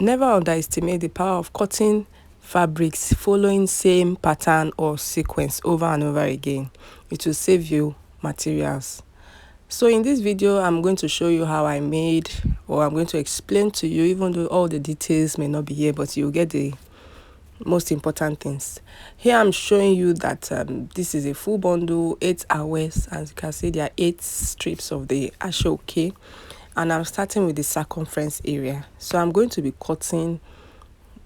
Never underestimate the power of cutting fabrics following same pattern or sequence over and over again. It will save you materials. So in this video, I'm going to show you how I made, or I'm going to explain to you, even though all the details may not be here, but you'll get the most important things. Here I'm showing you that this is a full bundle, 8 hours. As you can see, there are 8 strips of the Aso Oke, and I'm starting with the circumference area. So I'm going to be cutting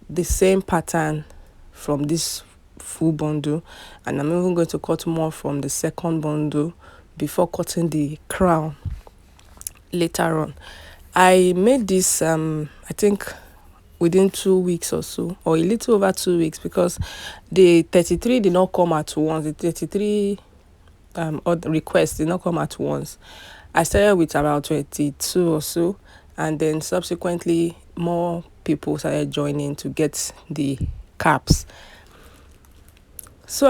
the same pattern from this full bundle, and I'm even going to cut more from the second bundle before cutting the crown later on. I made this I think within 2 weeks or so, or a little over 2 weeks, because the 33 did not come at once. The 33 requests did not come at once. I started with about 22 or so, and then subsequently more people started joining to get the caps. So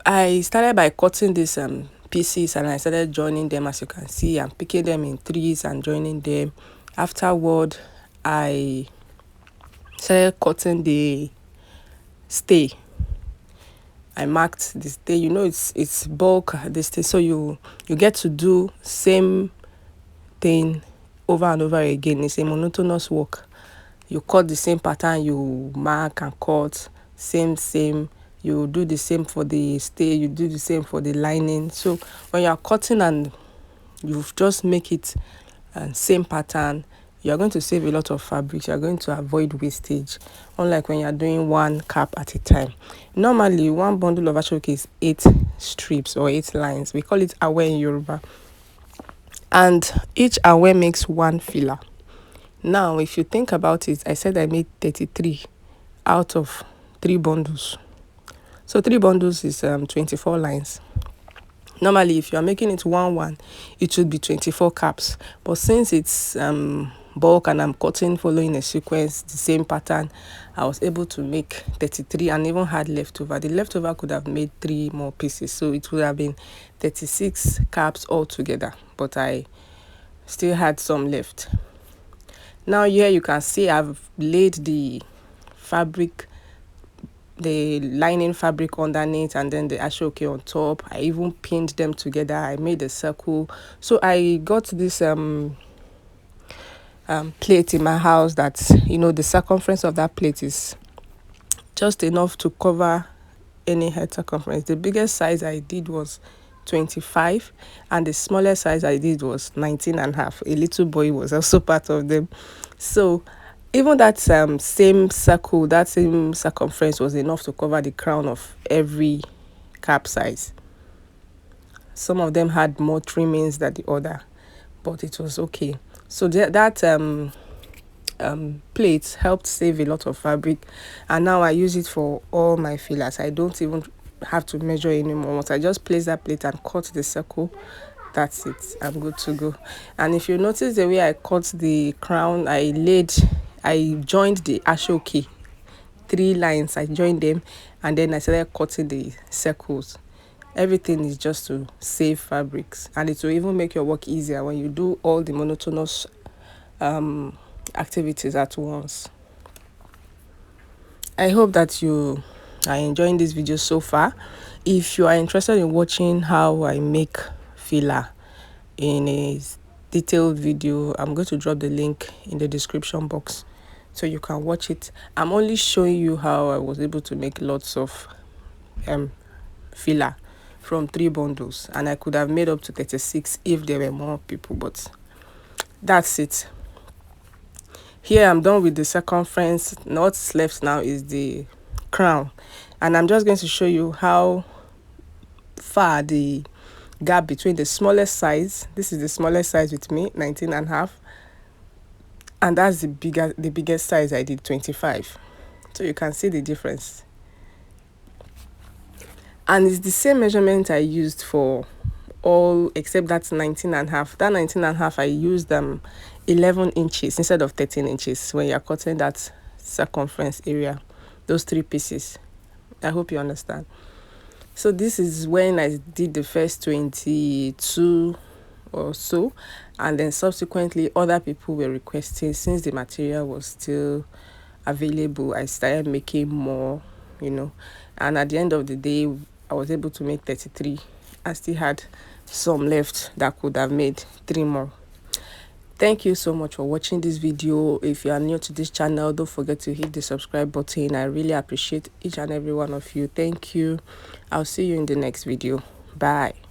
I started by cutting these pieces, and I started joining them. As you can see, I'm picking them in threes and joining them. Afterward, I started cutting the stay. I marked the stay. You know, it's bulk the stay, so you get to do same thing over and over again. It's a monotonous work. You cut the same pattern, you mark and cut, same. You do the same for the stay, you do the same for the lining. So when you're cutting and you just make it same pattern, you're going to save a lot of fabrics. You're going to avoid wastage, unlike when you're doing one cap at a time. Normally, one bundle of asooke is 8 strips or 8 lines. We call it awe in Yoruba. And each awe makes 1 fila. Now, if you think about it, I said I made 33 out of 3 bundles. So 3 bundles is 24 lines. Normally, if you are making it 1-1, it should be 24 caps. But since it's bulk and I'm cutting following a sequence, the same pattern, I was able to make 33 and even had leftover. The leftover could have made 3 more pieces, so it would have been 36 caps altogether. But I still had some left. Now here you can see I've laid the fabric, the lining fabric underneath, and then the asooke on top. I even pinned them together. I made a circle. So I got this plate in my house that, you know, the circumference of that plate is just enough to cover any head circumference. The biggest size I did was 25, and the smallest size I did was 19.5. A little boy was also part of them. So even that same circle, that same circumference was enough to cover the crown of every cap size. Some of them had more trimmings than the other, but it was okay. So that plate helped save a lot of fabric, and now I use it for all my fillers. I don't even have to measure anymore. Once I just place that plate and cut the circle, that's it. I'm good to go. And if you notice the way I cut the crown, I joined the asooke 3 lines. I joined them, and then I started cutting the circles. Everything is just to save fabrics, and it will even make your work easier when you do all the monotonous activities at once. I hope that you are enjoying this video so far. If you are interested in watching how I make fila in a detailed video, I'm going to drop the link in the description box so you can watch it. I'm only showing you how I was able to make lots of fila from 3 bundles, and I could have made up to 36 if there were more people, but that's it. Here I'm done with the circumference. What's left now is the crown, and I'm just going to show you how far the gap between the smallest size, this is the smallest size with me, 19.5, and that's the biggest size I did, 25. So you can see the difference, and it's the same measurement I used for all except that's 19.5. That 19.5 I used 11 inches instead of 13 inches when you're cutting that circumference area, those 3 pieces. I hope you understand. So this is when I did the first 22 or so, and then subsequently other people were requesting, since the material was still available, I started making more, and at the end of the day, I was able to make 33. I still had some left that could have made 3 more. Thank you so much for watching this video. If you are new to this channel, don't forget to hit the subscribe button. I really appreciate each and every one of you. Thank you. I'll see you in the next video. Bye.